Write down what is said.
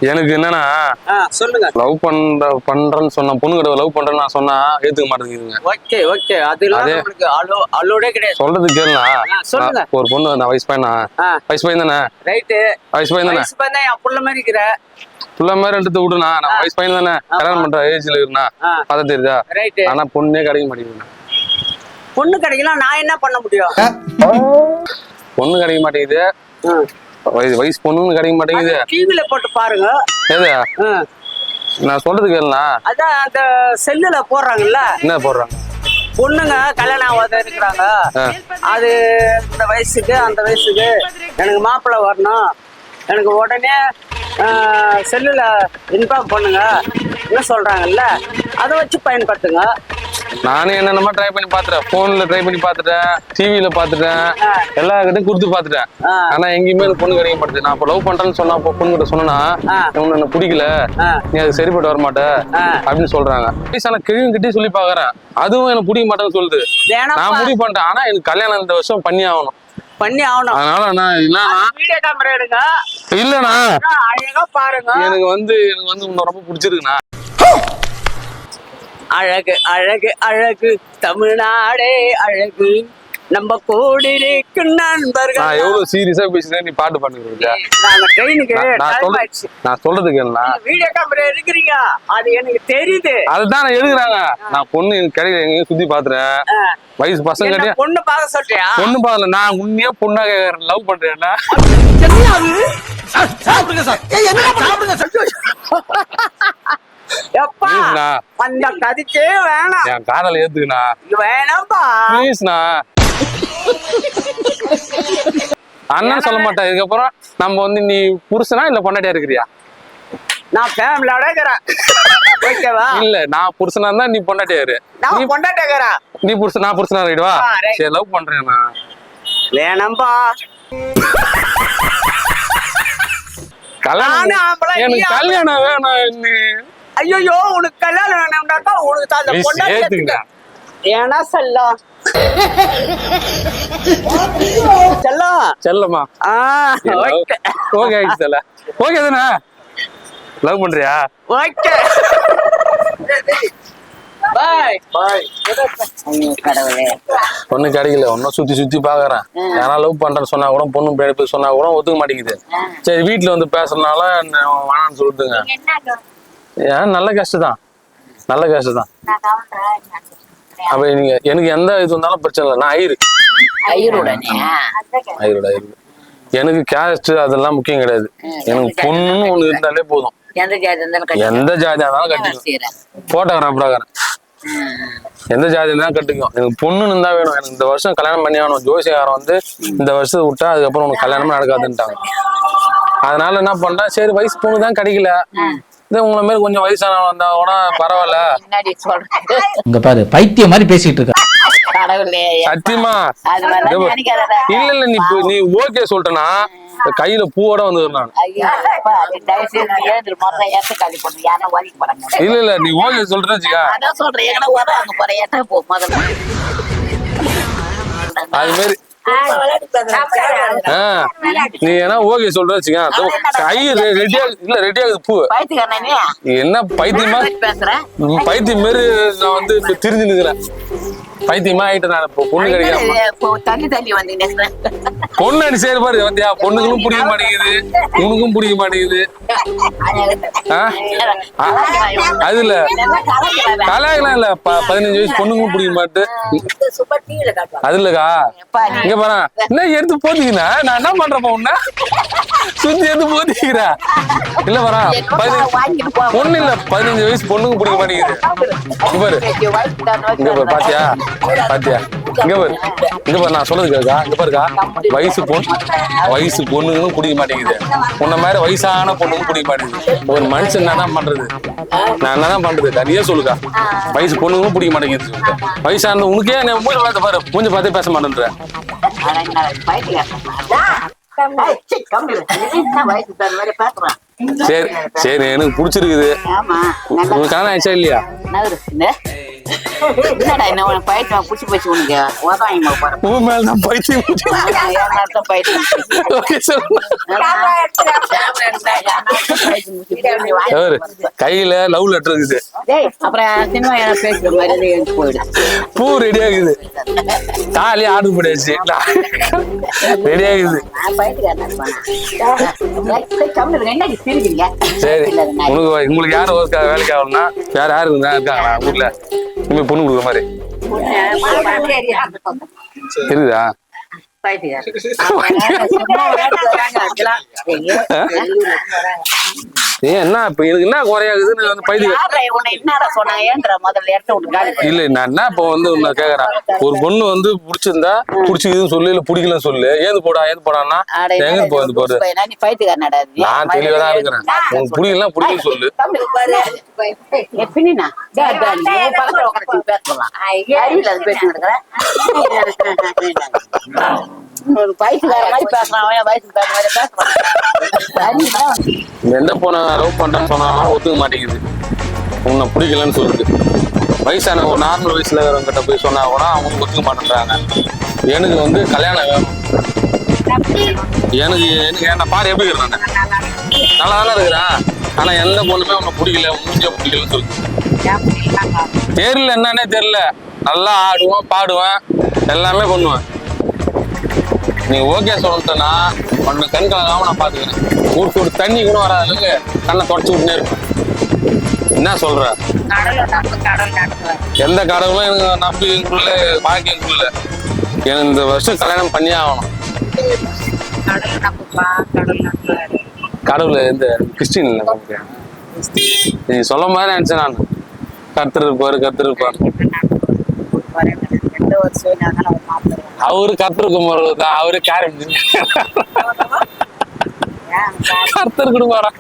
எனக்கு என்னன்னா சொல்லுங்க. லவ் பண்றேன்னு சொன்ன பொண்ணு கிட்ட லவ் பண்றேன்னு நான் சொன்னா ஏத்துக்க மாட்டேங்குதுங்க. ஓகே ஓகே, அதெல்லாம் உங்களுக்கு அலோடே கிடையாது. சொல்றது கேளுண்ணா. சொல்லுங்க. ஒரு பொண்ணு நான் வயசு பையனா, வயசு பையன் தானே? ரைட்டு, வயசு பையன் தானே? வயசு பையன் என் புள்ள மாதிரி இருக்கிற புள்ள மாதிரி எடுத்து விடுனா, நான் வயசு பையன் தானே, கல்யாணம் பண்ற ஏஜ்ல இருந்தா பார்த்தா தெரியுதா? ரைட்டு. ஆனா பொண்ணே கிடைக்க மாட்டேங்குது. பொண்ணு கிடைக்கலாம், நான் என்ன பண்ண முடியும்? பொண்ணு கிடைக்க மாட்டேங்குது, வயசு பொண்ணுன்னு கிடைக்க மாட்டேங்குது. டிவில போட்டு பாருங்க. எது நான் சொல்றது கேளுண்ணா. அதான் அந்த செல்லுல போடுறாங்கல்ல. என்ன போடுறாங்க? பொண்ணுங்க கல்யாணம் ஆகாத இருக்கிறாங்க, அது இந்த வயசுக்கு அந்த வயசுக்கு எனக்கு மாப்பிள்ளை வரணும், எனக்கு உடனே செல்லுல இன்ஃபார்ம் பண்ணுங்க என்ன சொல்றாங்கல்ல, அதை வச்சு பயன்படுத்துங்க. நானே என்னென்னமா ட்ரை பண்ணி பாத்துட்டேன், போன்ல ட்ரை பண்ணி பாத்துட்டேன், டிவில பாத்துட்டேன், எல்லா கிட்டையும் கொடுத்து பாத்துட்டேன். ஆனா எங்கேயுமே எனக்கு பொண்ணு கிடைக்க மாட்டேது. நான் இப்ப லவ் பண்றேன்னு சொன்னா பொண்ணு கிட்ட சொன்னா உன்னை என்ன பிடிக்கல, நீ அது சரிப்பட்டு வர மாட்ட அப்படின்னு சொல்றாங்க. ஆனா கிழவி கிட்டே சொல்லி பாக்குறேன், அதுவும் எனக்கு பிடிக்க மாட்டேன்னு சொல்லுது. நான் முடிவு பண்ணிட்டேன், ஆனா எனக்கு கல்யாணம் இந்த வருஷம் பண்ணி ஆகணும். அதனால நான் வீடியோ கேமரா எடுங்க. இல்லண்ணா அழகா பாருங்க. எனக்கு வந்து உன்னை ரொம்ப பிடிச்சிருக்குண்ணா. அழகு அழகு அழகு தமிழ்நாடே அழகு, நம்ம கோடி இருக்கு நண்பர்கள். நான் எவ்வளவு சீரியஸா பேசுறேன், நீ பாட்டு பண்ணுங்க. நான் சொல்றது கேளுண்ணா. வீடியோ கேமரா எடுக்கிறீங்க, அது எனக்கு தெரியுது. அதுதான் நான் எடுக்கிறாங்க. நான் பொண்ணு எனக்கு கிடைக்கல, எங்கேயும் சுத்தி பாத்துறேன். வயசு பசங்க பொண்ணு பார்க்க சொல்றியா? பொண்ணு பாக்கல, நான் உண்மையா பொண்ணா லவ் பண்றேன்னா அந்த கதிக்கே வேணாம். என் காதல ஏத்துக்குண்ணா, வேணாம்பா ப்ளீஸ்ண்ணா. அண்ணன் சொல்ல மாட்டேன். இதுக்கப்புறம் நம்ம வந்து நீ புருஷனா இல்ல பொண்டாட்டியா இருக்கிறியா? நான் ஃபேமிலியோட இருக்கிறேன். ஓகேவா? இல்ல நான் புருஷனா இருந்தா நீ பொண்டாட்டியா இரு. நீ பொண்டாட்டியா இருக்கற, நீ புருஷன் நான் புருஷனா இருக்கவா? சரி லவ் பண்றேன்னா வேணாம்பா. கல்யாணம் எனக்கு கல்யாணம் வேணாம். ஐயோ உனக்கு கல்யாணம் வேணும்னாக்கா உனக்கு அந்த பொண்டாட்டி ஏன்னா செல்லம் செல்லம் செல்லமா. ஓகே ஆயிடுச்சு செல்ல. ஓகே தானே? லவ் பண்றியா? ஓகே பாய் பாய். பொண்ணு கிடைக்கல, ஒன்னும் சுத்தி சுத்தி பாக்குறேன். யாரா லவ் பண்றேன்னு சொன்னா கூட பொண்ணு பேர் சொன்னா கூட ஒத்துக்க மாட்டேங்குது. சரி வீட்டுல வந்து பேசுறதுனால வேணான்னு சொல்லிட்டுங்க. ஏன் நல்ல கஷ்டம் தான், நல்ல கஷ்டம் தான். அப்ப நீங்க எனக்கு எந்த இது வந்தாலும் பிரச்சனை இல்லை, நான் ஐயரோட எனக்கு கேஸ்ட் அதெல்லாம் முக்கியம் கிடையாது. எனக்கு பொண்ணுன்னு ஒண்ணு இருந்தாலே போதும். எந்த ஜாதி இருந்தாலும் கட்டிக்கும், போட்டோகிராஃபராகிறேன், எந்த ஜாதி இருந்தாலும் கட்டிக்கும். எனக்கு பொண்ணுன்னு இருந்தா வேணும். எனக்கு இந்த வருஷம் கல்யாணம் பண்ணி ஆகணும். ஜோசியக்காரன் வந்து இந்த வருஷத்தை விட்டா அதுக்கப்புறம் உனக்கு கல்யாணமே நடக்காதுன்ட்டாங்க. அதனால என்ன பண்றேன், சரி வயசு பொண்ணு தான் கிடைக்கல, உங்களை மாதிரி கொஞ்சம் வயசானவங்க வந்தா கூட பரவாயில்ல. இங்க பாரு பைத்தியம் மாதிரி பேசிட்டு இருக்க. சத்தியமா இல்ல இல்ல, நீ ஓகே சொல்லிட்டனா கையில பூவோட வந்து நான். இல்ல இல்ல நீ ஓகே சொல்றேன் அது மாதிரி நீ என்ன ஓகே சொல்ற ரெடியா இல்ல ரெடியா பூ என்ன பைத்தியமா பைத்தியம் மாரி நான் வந்து திரிஞ்சு நிக்கிறேன். பைத்தியமா ஆயிட்டேன் நான். இப்போ பொண்ணு கிடைக்காம பொண்ணு அடி சரி பாரு வந்தியா, பொண்ணுங்களும் பிடிக்க மாட்டேங்குது, உனக்கும் பிடிக்க மாட்டேங்குது. அது இல்ல கலாயெல்லாம் இல்ல, 15 வயசு பொண்ணுங்களும் பிடிக்க மாட்டு. அது இல்லக்கா இங்க பாரு என்ன எடுத்து போத்திக்கினா நான் என்ன பண்றப்ப உன்ன சுத்தி எடுத்து போத்திக்கிறேன். இல்ல வரா பொண்ணு இல்ல 15 வயசு பொண்ணுங்க பிடிக்க மாட்டேங்குது. இங்க பாரு இங்க பாரு பாத்தியா பாத்தியா இங்க பாரு இங்க பாரு நான் சொல்றது கேக்கா. இங்க பாருக்கா வயசு பொண்ணுங்களும் பிடிக்க மாட்டேங்குது, உன்ன மாதிரி வயசான பொண்ணுங்களும் பிடிக்க மாட்டேங்குது. ஒரு மனுஷன் என்னதான் பண்றது, நான் என்னதான் பண்றது நிறைய சொல்லுக்கா. வயசு பொண்ணுங்களும் பிடிக்க மாட்டேங்குது, வயசான உனக்கே மூஞ்ச பார்த்து பாரு, மூஞ்ச பார்த்தே பேச மாட்டேன்ற. சரி சரி எனக்கு பிடிச்சிருக்குது. உங்களுக்கு கல்யாணம் ஆயிடுச்சா இல்லையா? உன் மேலதான் பைத்தியம். அவரு கையில லவ் லெட்டர் இருக்குது, அப்புறம் சினிமா பேசுற மாதிரி போயிடும். பூ ரெடி ஆகுது, தாலி ஆர்டர் பண்ணியாச்சு, ரெடி ஆகுது. சரி, உங்களுக்கு யாரும் வேலைக்கு ஆகணும்னா வேற யாரு இருக்காங்களா ஊர்ல இனிமே பொண்ணு கொடுக்குற மாதிரி இருக்குதா? என்ன இப்ப இதுக்கு என்ன குறையாகுதுன்னு வந்து இல்ல நான் என்ன இப்ப வந்து உன்னை கேக்குறேன், ஒரு பொண்ணு வந்து பிடிச்சிருந்தா பிடிச்சிக்குதுன்னு சொல்லு, இல்ல பிடிக்கலன்னு சொல்லு, ஏது போடான்னா எங்க போகுது போறது? நான் தெளிவா தான் இருக்கிறேன், உனக்கு பிடிக்கலாம் பிடிக்கலன்னு சொல்லு. எந்த பொண்ணை லவ் பண்றேன்னு சொன்னாலும் ஒத்துக்க மாட்டேங்குது, உன்னை பிடிக்கலன்னு சொல்லுது. வயசான ஒரு நார்மல் வயசுல இருக்கிறவங்கிட்ட போய் சொன்னா கூட அவங்க ஒத்துக்க மாட்டேன்றாங்க. எனக்கு வந்து கல்யாணம் வேணும், எனக்கு என்ன பாரு எப்படி இருக்கிறாங்க, நல்லா தானே இருக்கிறேன், ஆனா எந்த பொண்ணுமே உன்னை பிடிக்கல, மூஞ்ச பிடிக்கலன்னு சொல்லுது. தெரியல என்னன்னே தெரியல, நல்லா ஆடுவேன் பாடுவேன் எல்லாமே பண்ணுவேன். நீ ஓகே சொல்லிட்டேன்னா உன்னை கண் கலங்காம நான் பாத்துக்கிறேன். ஊருக்கு ஒரு தண்ணி கூட வராத அளவுக்கு கண்ணை தொடச்சு விட்டுனே இருப்பேன். என்ன சொல்ற? எந்த கடவுளும் எனக்கு நம்பி எங்களுக்குள்ள பாக்கி எங்களுக்குள்ள எனக்கு இந்த வருஷம் கல்யாணம் பண்ணியே ஆகணும். கடவுள் இந்த கிறிஸ்டின் இல்லை நமக்கு, நீ சொல்ல மாதிரி நினைச்சேன் நான். கர்த்தர் இருப்பாரு. அவரு கர்த்தருக்கு முறைதான், அவரு கேரட் கர்த்தர் கொடுப்பாரா?